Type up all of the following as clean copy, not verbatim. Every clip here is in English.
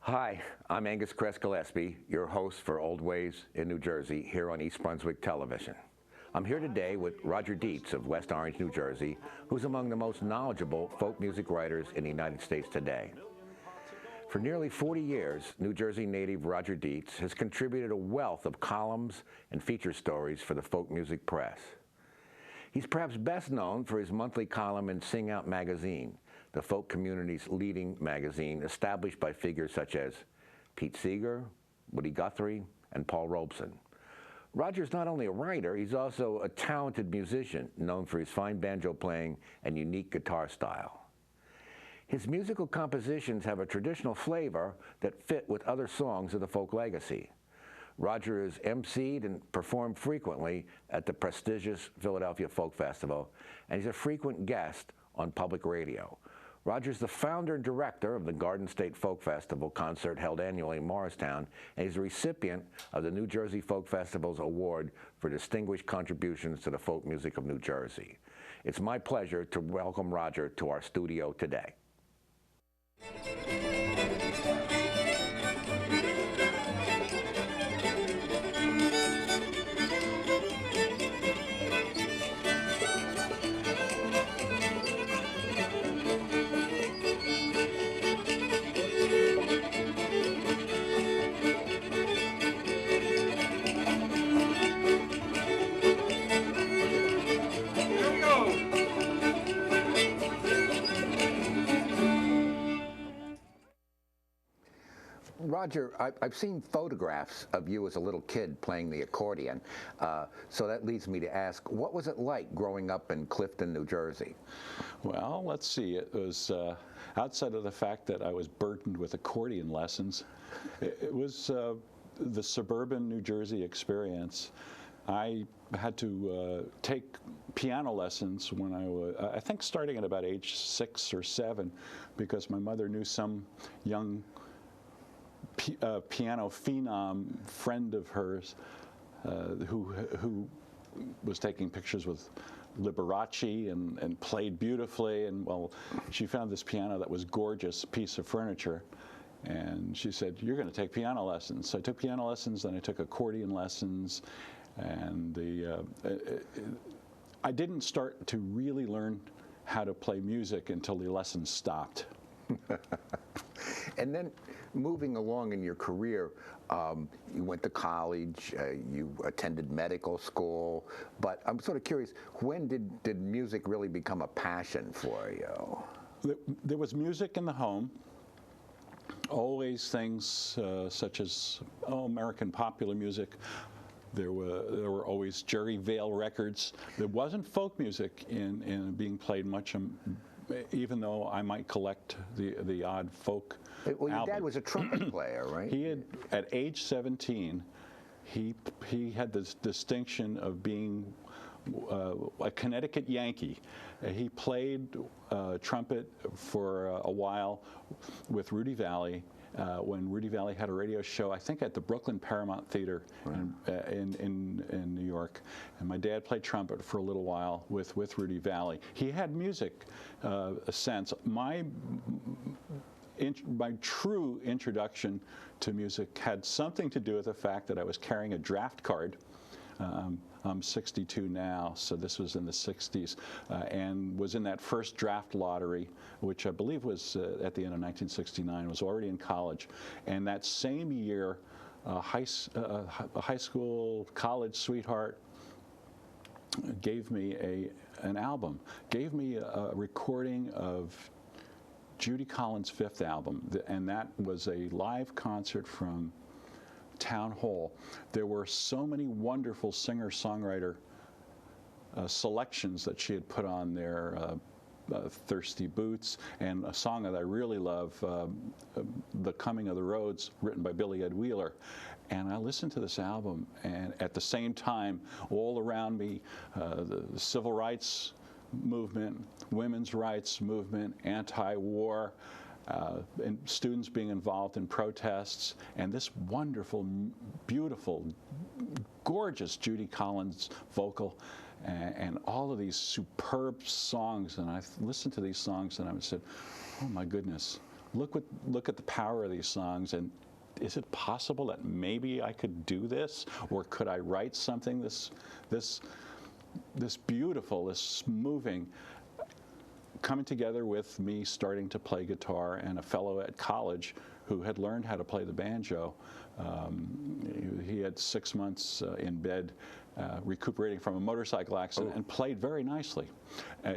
Hi, I'm Angus Cress Gillespie, your host for Old Ways in New Jersey here on East Brunswick Television. I'm here today with Roger Deitz of West Orange, New Jersey, who's among the most knowledgeable folk music writers in the United States today. For nearly 40 years, New Jersey native Roger Deitz has contributed a wealth of columns and feature stories for the folk music press. He's perhaps best known for his monthly column in Sing Out magazine, the folk community's leading magazine, established by figures such as Pete Seeger, Woody Guthrie, and Paul Robeson. Roger's not only a writer, he's also a talented musician, known for his fine banjo playing and unique guitar style. His musical compositions have a traditional flavor that fit with other songs of the folk legacy. Roger has emceed and performed frequently at the prestigious Philadelphia Folk Festival, and he's a frequent guest on public radio. Roger's the founder and director of the Garden State Folk Festival concert held annually in Morristown, and he's a recipient of the New Jersey Folk Festival's award for distinguished contributions to the folk music of New Jersey. It's my pleasure to welcome Roger to our studio today. Roger, I've seen photographs of you as a little kid playing the accordion, so that leads me to ask, what was it like growing up in Clifton, New Jersey? Well, let's see. It was outside of the fact that I was burdened with accordion lessons, it was the suburban New Jersey experience. I had to take piano lessons when I was, I think starting at about age 6 or 7, because my mother knew some young piano phenom friend of hers who was taking pictures with Liberace and played beautifully, and well, she found this piano that was gorgeous piece of furniture, and she said, "You're going to take piano lessons." So I took piano lessons, then I took accordion lessons, and I didn't start to really learn how to play music until the lessons stopped. And then moving along in your career, you went to college, you attended medical school, but I'm sort of curious, when did music really become a passion for you? There was music in the home, always things such as American popular music. There were always Jerry Vale records. There wasn't folk music in being played much, even though I might collect the odd folk Well, your album. dad was a trumpet player, right? He had, at age 17, he had this distinction of being a Connecticut Yankee. He played trumpet for a while with Rudy Valley. When Rudy Valley had a radio show, I think at the Brooklyn Paramount Theater in New York, and my dad played trumpet for a little while with Rudy Valley. He had music sense. My true introduction to music had something to do with the fact that I was carrying a draft card. I'm 62 now, so this was in the 60s, and was in that first draft lottery, which I believe was at the end of 1969. I was already in college, and that same year, a high school, college sweetheart gave me an album, gave me a recording of Judy Collins' 5th album, and that was a live concert from Town Hall. There were so many wonderful singer-songwriter selections that she had put on there, Thirsty Boots, and a song that I really love, The Coming of the Roads, written by Billy Ed Wheeler. And I listened to this album, and at the same time, all around me, the civil rights movement, women's rights movement, anti-war, and students being involved in protests, and this wonderful, beautiful, gorgeous Judy Collins vocal, and all of these superb songs. And I listened to these songs and I said, oh my goodness, look at the power of these songs, and is it possible that maybe I could do this, or could I write something this beautiful, this moving, coming together with me starting to play guitar and a fellow at college who had learned how to play the banjo. He had 6 months in bed recuperating from a motorcycle accident and played very nicely.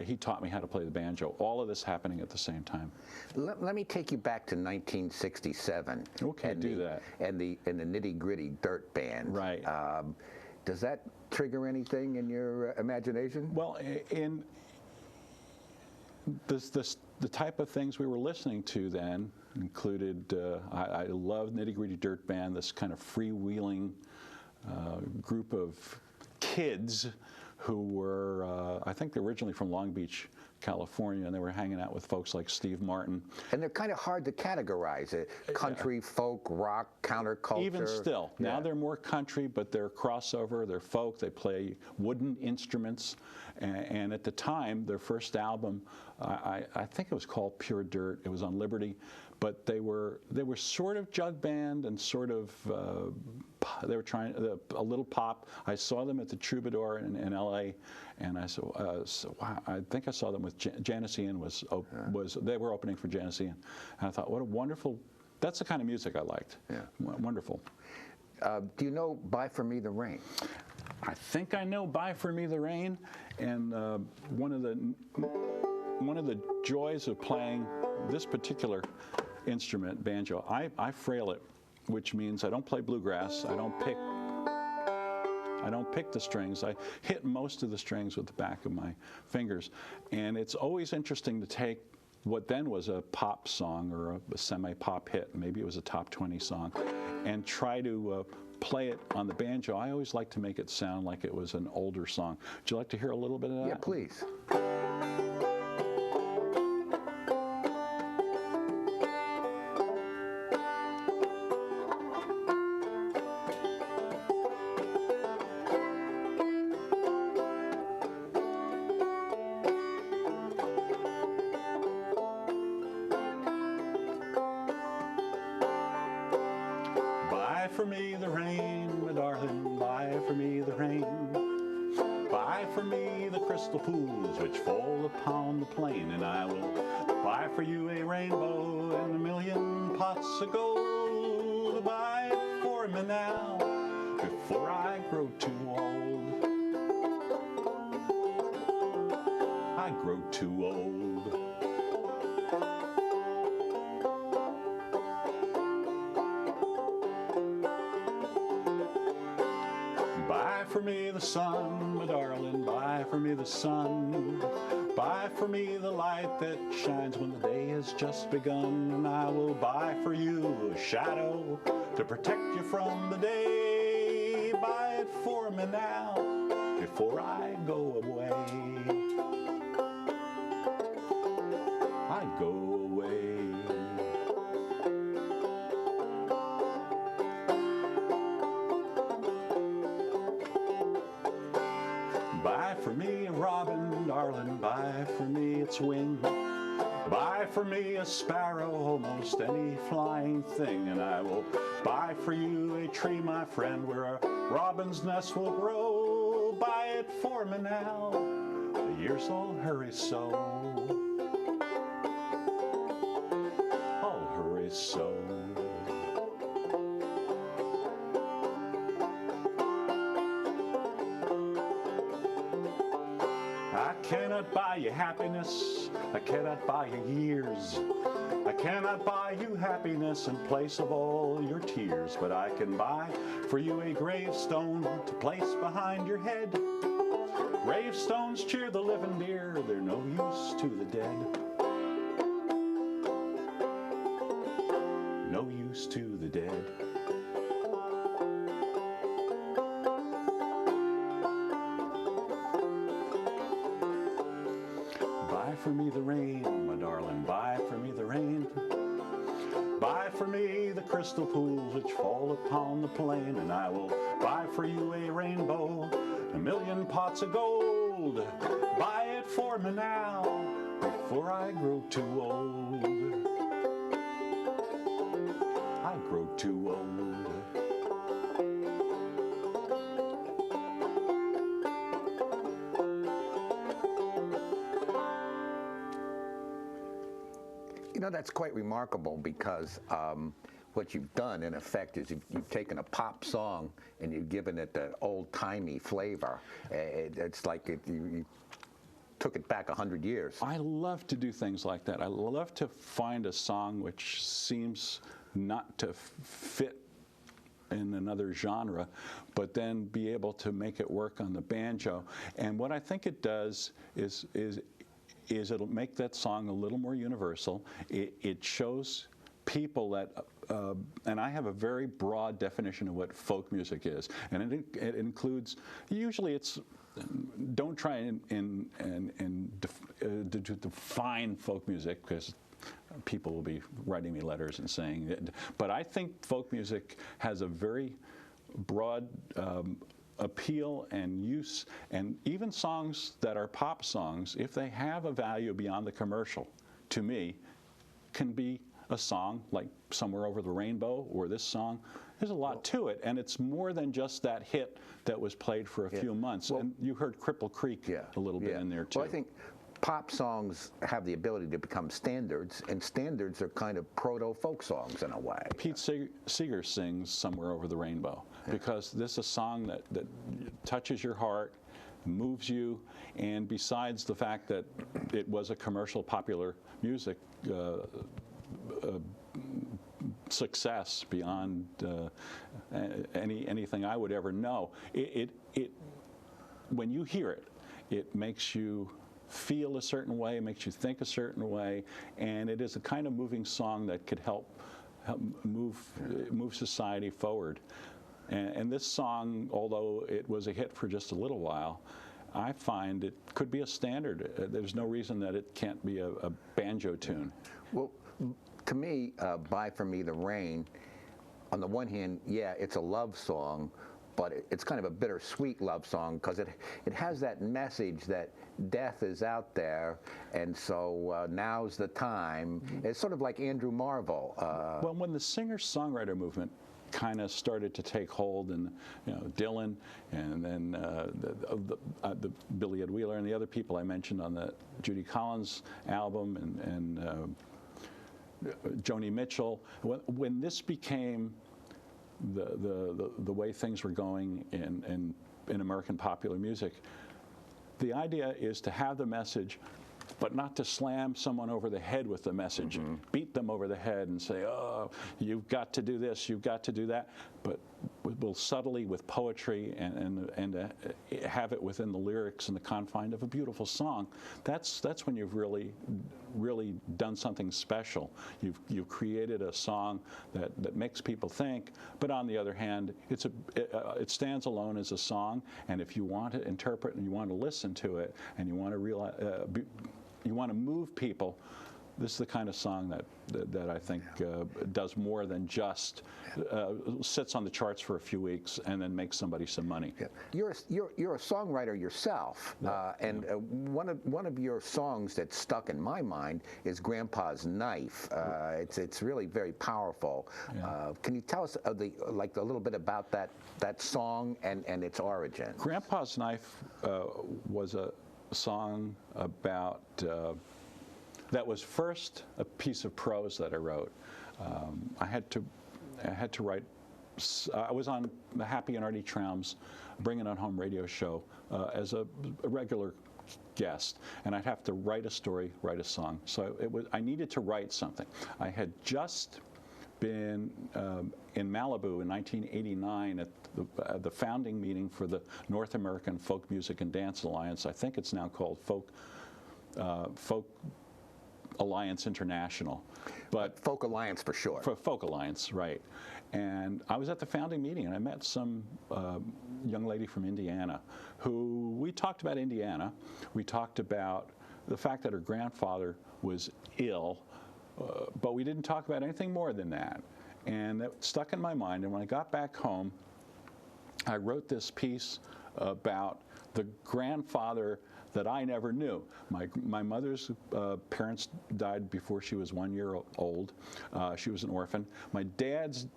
He taught me how to play the banjo. All of this happening at the same time. Let me take you back to 1967. Okay, do that. And the Nitty Gritty Dirt Band. Right. Does that trigger anything in your imagination? Well, in the type of things we were listening to then included, I loved Nitty Gritty Dirt Band, this kind of freewheeling group of kids who were, I think, originally from Long Beach, California, and they were hanging out with folks like Steve Martin. And they're kind of hard to categorize. Country, folk, rock, counterculture. Even still. Now they're more country, but they're crossover, they're folk, they play wooden instruments. And at the time, their first album, I think it was called Pure Dirt. It was on Liberty. But they were sort of jug band and sort of, they were trying a little pop. I saw them at the Troubadour in L.A. and I said, wow, I think I saw them with Janis Ian they were opening for Janis Ian. And I thought, what a wonderful, that's the kind of music I liked. Yeah. Wonderful. Do you know Buy For Me the Rain? I think I know Buy For Me the Rain, and one of the joys of playing this particular instrument, banjo, I frail it, which means I don't play bluegrass, I don't pick the strings. I hit most of the strings with the back of my fingers. And it's always interesting to take what then was a pop song or a semi-pop hit, maybe it was a top 20 song, and try to play it on the banjo. I always like to make it sound like it was an older song. Would you like to hear a little bit of that? Yeah, please. Buy for me the rain, my darling, buy for me the rain. Buy for me the crystal pools which fall upon the plain, and I will buy for you a rainbow and a million pots of gold. Buy it for me now, before I grow too old. I grow too old. Buy for me the sun, my darling, buy for me the sun. Buy for me the light that shines when the day has just begun. And I will buy for you a shadow to protect you from the day. Buy it for me now, before I go away. I go away. Buy for me a robin, darling, buy for me its wing. Buy for me a sparrow, almost any flying thing. And I will buy for you a tree, my friend, where a robin's nest will grow. Buy it for me now, the years all hurry so. All hurry so. I cannot buy you happiness, I cannot buy you years. I cannot buy you happiness in place of all your tears, but I can buy for you a gravestone to place behind your head. Gravestones cheer the living, dear, they're no use to the dead. No use to the dead. Buy for me the rain, my darling, buy for me the rain. Buy for me the crystal pools which fall upon the plain, and I will buy for you a rainbow, a million pots of gold. Buy it for me now, before I grow too old. I grow too old. You know, that's quite remarkable because what you've done, in effect, is you've taken a pop song and you've given it the old-timey flavor. It's like you took it back 100 years. I love to do things like that. I love to find a song which seems not to fit in another genre, but then be able to make it work on the banjo. And what I think it does is it'll make that song a little more universal. It shows people that, and I have a very broad definition of what folk music is, and it includes, usually it's, don't try and define folk music, because people will be writing me letters and saying it, but I think folk music has a very broad appeal and use, and even songs that are pop songs, if they have a value beyond the commercial, to me, can be a song like Somewhere Over the Rainbow, or this song. There's a lot to it, and it's more than just that hit that was played for a few months. And you heard Cripple Creek a little bit in there too. Well, I think pop songs have the ability to become standards, and standards are kind of proto-folk songs in a way. Pete Seeger sings Somewhere Over the Rainbow because this is a song that touches your heart, moves you, and besides the fact that it was a commercial popular music success beyond anything I would ever know, when you hear it, it makes you feel a certain way, makes you think a certain way, and it is a kind of moving song that could help move society forward. And this song, although it was a hit for just a little while, I find it could be a standard. There's no reason that it can't be a banjo tune. Well, to me, Buy For Me the Rain, on the one hand, yeah, it's a love song, but it's kind of a bittersweet love song because it has that message that death is out there, and so now's the time. It's sort of like Andrew Marvell. Well, when the singer-songwriter movement kind of started to take hold, and Dylan, and then the Billy Ed Wheeler, and the other people I mentioned on the Judy Collins album, and Joni Mitchell, when this became the way things were going in American popular music, the idea is to have the message, but not to slam someone over the head with the message, beat them over the head and say, oh, you've got to do this, you've got to do that, but we'll subtly, with poetry, and have it within the lyrics and the confine of a beautiful song. That's when you've really done something special. You've created a song that makes people think, but on the other hand, it stands alone as a song, and if you want to interpret and you want to listen to it and you want to realize, you want to move people, this is the kind of song that I think does more than just sits on the charts for a few weeks and then makes somebody some money. Yeah. You're a songwriter yourself, and one of your songs that stuck in my mind is Grandpa's Knife. It's really very powerful. Yeah. Can you tell us a little bit about that song and its origin? Grandpa's Knife was a song about that was first a piece of prose that I wrote. I had to write. I was on the Happy and Artie Traum's Bring It On Home radio show as a regular guest, and I'd have to write a story, write a song. So I needed to write something. I had just been in Malibu in 1989 at the founding meeting for the North American Folk Music and Dance Alliance. I think it's now called Folk Alliance International, but Folk Alliance for short. For Folk Alliance, right. And I was at the founding meeting, and I met some young lady from Indiana who, we talked about Indiana. We talked about the fact that her grandfather was ill, but we didn't talk about anything more than that. And that stuck in my mind, and when I got back home, I wrote this piece about the grandfather that I never knew. My mother's parents died before she was 1 year old. She was an orphan. My dad's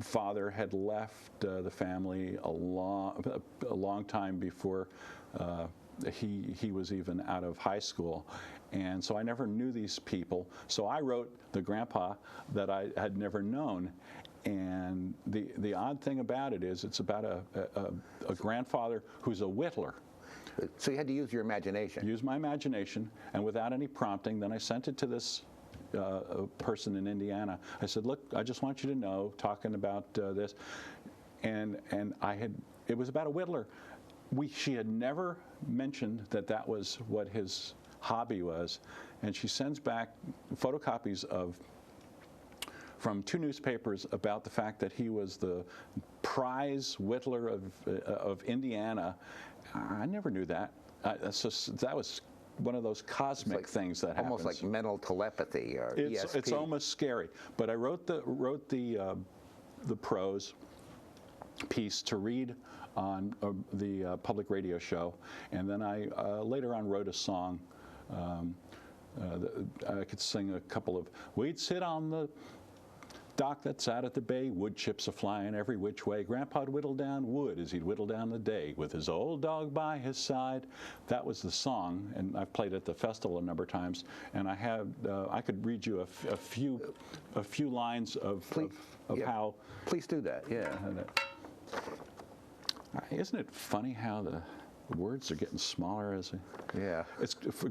father had left the family a long time before he was even out of high school. And so I never knew these people. So I wrote the grandpa that I had never known. And the odd thing about it is it's about a grandfather who's a whittler. So you had to use your imagination. Use my imagination, and without any prompting, then I sent it to this person in Indiana. I said, look, I just want you to know, talking about this, and it was about a whittler. She had never mentioned that was what his hobby was, and she sends back photocopies from 2 newspapers about the fact that he was the prize whittler of Indiana. I never knew that. So that was one of those cosmic things that happens. Almost like mental telepathy or ESP. It's almost scary. But I wrote the prose piece to read on the public radio show, and then I later on wrote a song. I could sing a couple of, we'd sit on the dock that's out at the bay, wood chips are flying every which way. Grandpa'd whittle down wood as he'd whittle down the day with his old dog by his side. That was the song, and I've played at the festival a number of times. And I could read you a few lines of how. Please do that. Yeah. Isn't it funny how the words are getting smaller as they? Yeah.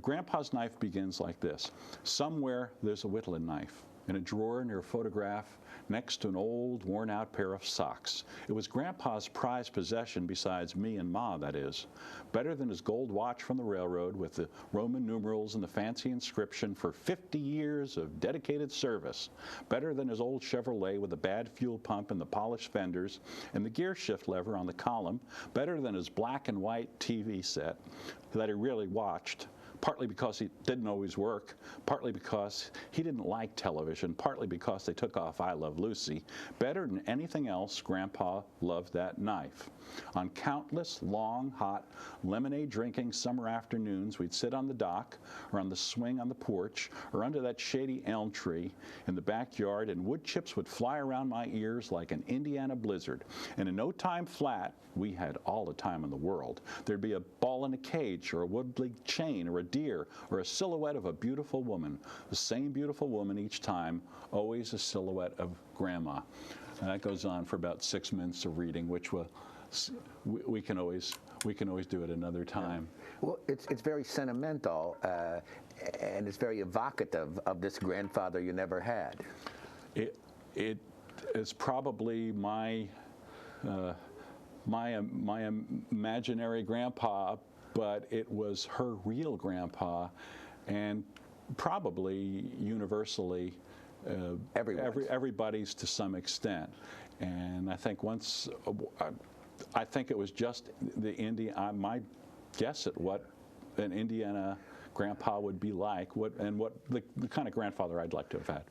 Grandpa's knife begins like this. Somewhere there's a whittling knife in a drawer near a photograph next to an old, worn-out pair of socks. It was Grandpa's prized possession, besides me and Ma, that is. Better than his gold watch from the railroad with the Roman numerals and the fancy inscription for 50 years of dedicated service. Better than his old Chevrolet with the bad fuel pump and the polished fenders and the gear shift lever on the column. Better than his black and white TV set that he really watched. Partly because he didn't always work, partly because he didn't like television, partly because they took off I Love Lucy. Better than anything else, Grandpa loved that knife. On countless long, hot, lemonade-drinking summer afternoons, we'd sit on the dock or on the swing on the porch or under that shady elm tree in the backyard, and wood chips would fly around my ears like an Indiana blizzard. And in no time flat, we had all the time in the world. There'd be a ball in a cage or a woodland chain or a deer or a silhouette of a beautiful woman. The same beautiful woman each time, always a silhouette of Grandma. And that goes on for about 6 minutes of reading, which we can always do at another time. Well, it's very sentimental, and it's very evocative of this grandfather you never had. It is probably my imaginary grandpa, but it was her real grandpa, and probably universally everybody's to some extent. And I think I think it was just my guess at what an Indiana grandpa would be like, what the kind of grandfather I'd like to have had.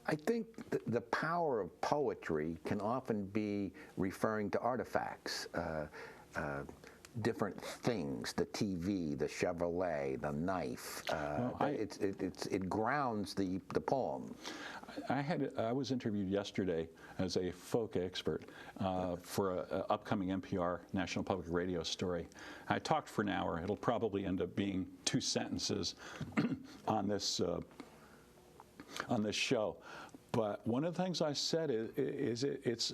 I think the power of poetry can often be referring to artifacts, different things, the TV, the Chevrolet, the knife. It grounds the poem. I was interviewed yesterday as a folk expert for an upcoming NPR National Public Radio story. I talked for an hour. It'll probably end up being 2 sentences on this show. But one of the things I said is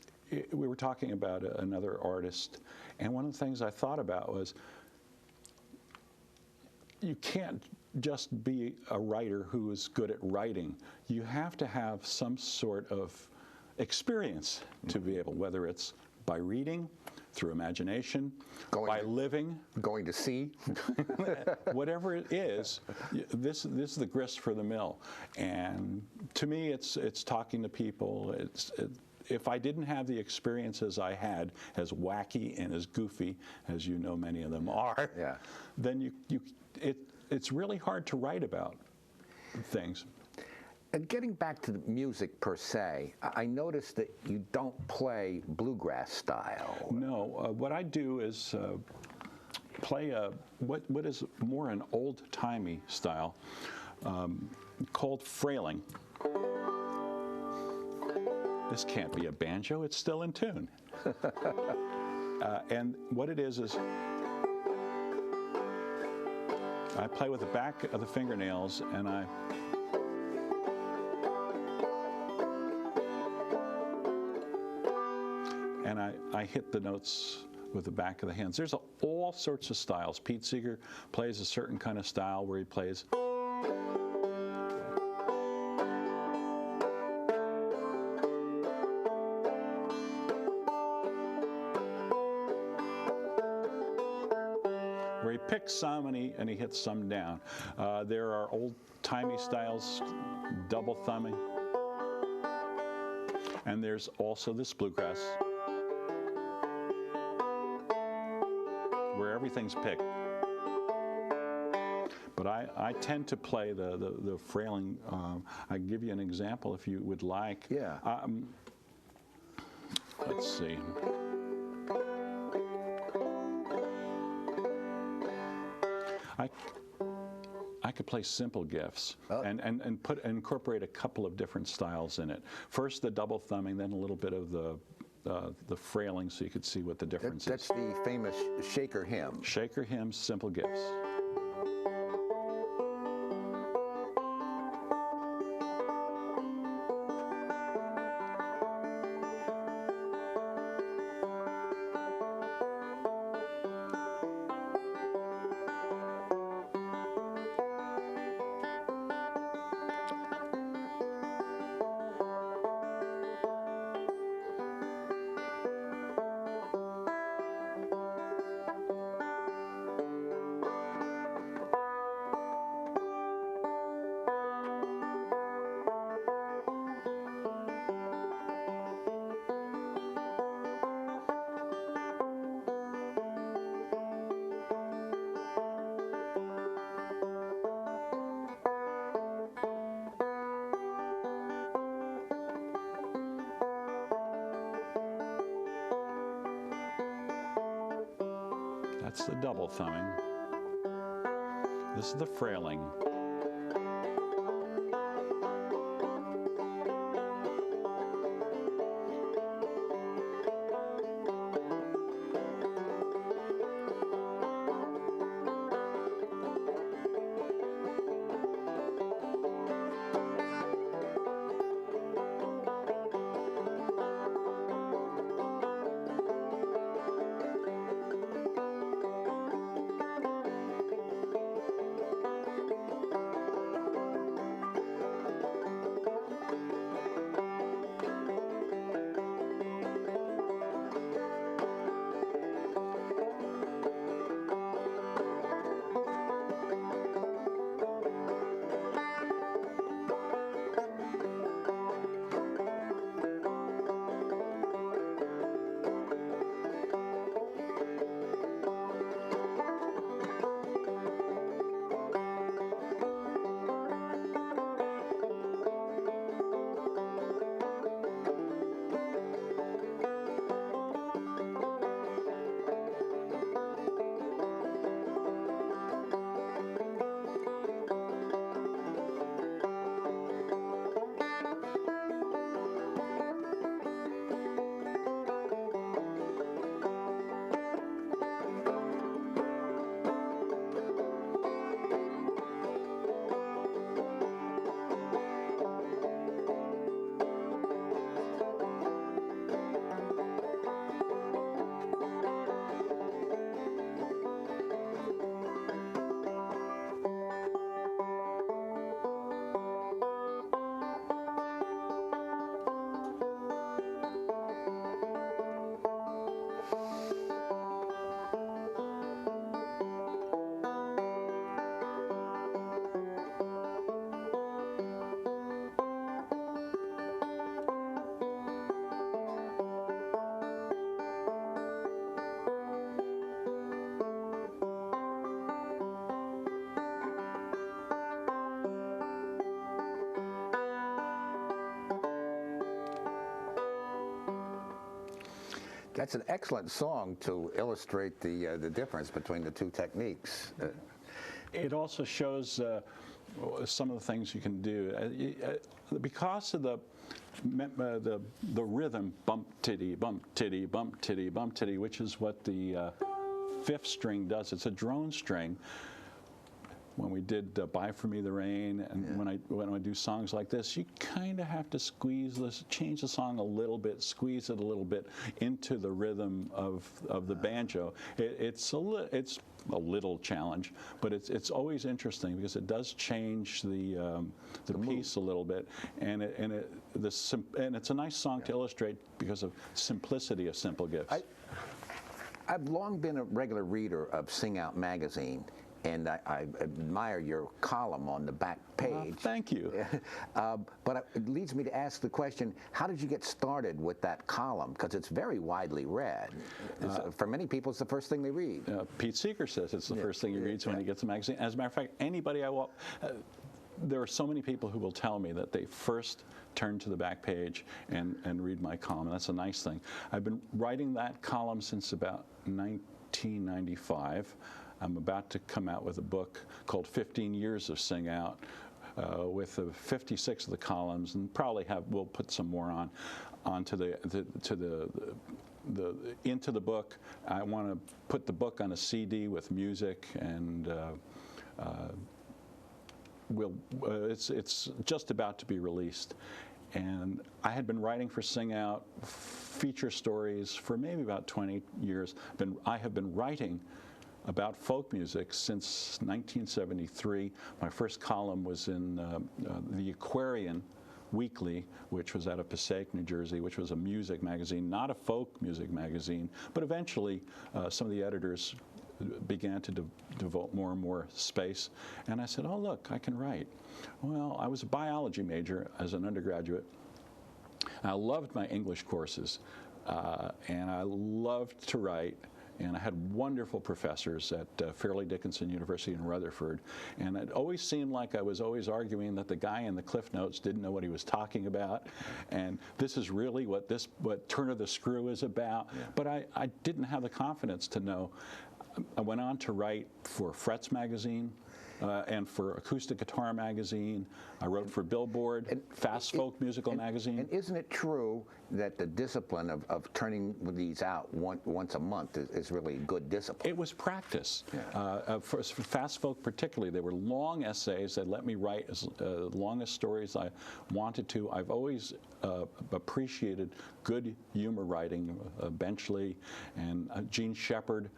we were talking about another artist, and one of the things I thought about was you can't just be a writer who is good at writing. You have to have some sort of experience to be able, whether it's by reading, through imagination, by living, going to sea, whatever it is. This is the grist for the mill, and to me, it's talking to people. If I didn't have the experiences I had, as wacky and as goofy as you know many of them are, yeah, then it's really hard to write about things. Getting back to the music per se, I noticed that you don't play bluegrass style. No, what I do is play what is more an old-timey style called frailing. This can't be a banjo, it's still in tune. And what it is I play with the back of the fingernails, and I hit the notes with the back of the hands. There's all sorts of styles. Pete Seeger plays a certain kind of style where he plays where he picks some and he hits some down. There are old-timey styles, double thumbing, and there's also this bluegrass, where everything's picked. But I tend to play the frailing. I can give you an example if you would like. Yeah. Let's see. I could play simple gifts and incorporate a couple of different styles in it. First the double thumbing, then a little bit of the frailing, so you could see what the difference is. That's the famous shaker hymn. Shaker hymns, simple gifts. That's the double thumbing. This is the frailing. That's an excellent song to illustrate the difference between the two techniques. It also shows some of the things you can do because of the rhythm, bump titty, bump titty, bump titty, bump titty, which is what the fifth string does. It's a drone string. When we did Buy For Me the Rain, and when I do songs like this, you kind of have to change the song a little bit, squeeze it a little bit into the rhythm of the banjo. It's a little challenge, but it's always interesting because it does change the piece a little bit, and it's a nice song to illustrate because of simplicity of Simple Gifts. I've long been a regular reader of Sing Out magazine, and I admire your column on the back page. Thank you. But it leads me to ask the question, how did you get started with that column? Because it's very widely read. For many people, it's the first thing they read. Pete Seeger says it's the first thing he reads when he gets a magazine. As a matter of fact, anybody there are so many people who will tell me that they first turn to the back page and read my column. That's a nice thing. I've been writing that column since about 1995. I'm about to come out with a book called 15 Years of Sing Out with 56 of the columns, and probably we'll put some more into the book. I want to put the book on a CD with music, and it's just about to be released. And I had been writing for Sing Out feature stories for maybe about 20 years. I have been writing about folk music since 1973. My first column was in the Aquarian Weekly, which was out of Passaic, New Jersey, which was a music magazine, not a folk music magazine, but eventually some of the editors began to devote more and more space. And I said, oh, look, I can write. Well, I was a biology major as an undergraduate. I loved my English courses, and I loved to write. And I had wonderful professors at Fairleigh Dickinson University in Rutherford. And it always seemed like I was always arguing that the guy in the Cliff Notes didn't know what he was talking about. And this is really what Turn of the Screw is about. Yeah. But I didn't have the confidence to know. I went on to write for Frets magazine and for Acoustic Guitar magazine. I wrote for Billboard, Fast Folk Musical magazine. And isn't it true that the discipline of turning these out once a month is really good discipline? It was practice. Yeah. For Fast Folk particularly, they were long essays that let me write as long as stories I wanted to. I've always appreciated good humor writing, Benchley and Gene Shepard.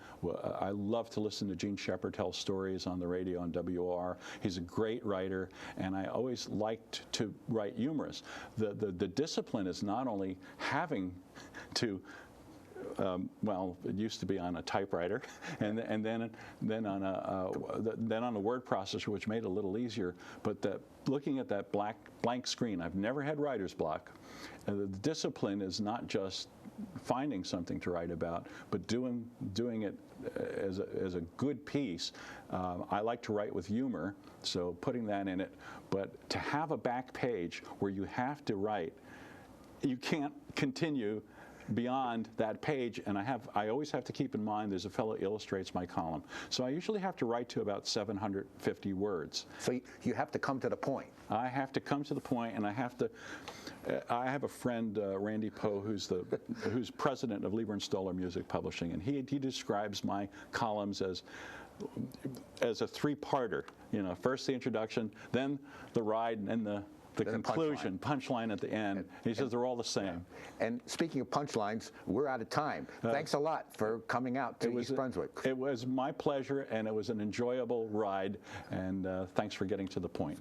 I love to listen to Gene Shepard tell stories on the radio on WR. He's a great writer, and I always liked to write humorous. The discipline is not only having to well, it used to be on a typewriter, and then on a word processor, which made it a little easier. But looking at that blank screen, I've never had writer's block. The discipline is not just finding something to write about, but doing it as a good piece. I like to write with humor, so putting that in it. But to have a back page where you have to write, you can't continue beyond that page, and I always have to keep in mind there's a fellow who illustrates my column. So I usually have to write to about 750 words. So you have to come to the point. I have to come to the point, and I have a friend, Randy Poe, who's president of Lieber and Stoller Music Publishing, and he describes my columns as a three-parter. You know, first the introduction, then the ride, and then the conclusion, punchline at the end. He says they're all the same. And speaking of punchlines, we're out of time. Thanks a lot for coming out to East Brunswick. It was my pleasure, and it was an enjoyable ride, and thanks for getting to the point.